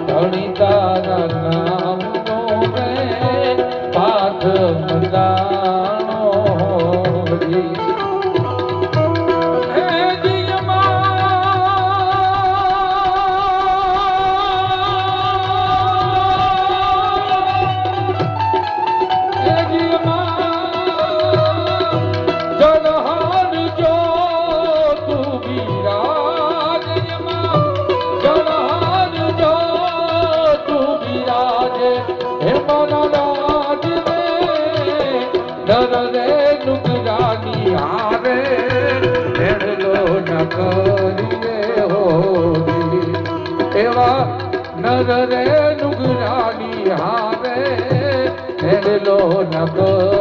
ધણી તારા નામનો મેં પાઠ મંડાણો રી નર રે નુગરાની હારે હેડલો નગર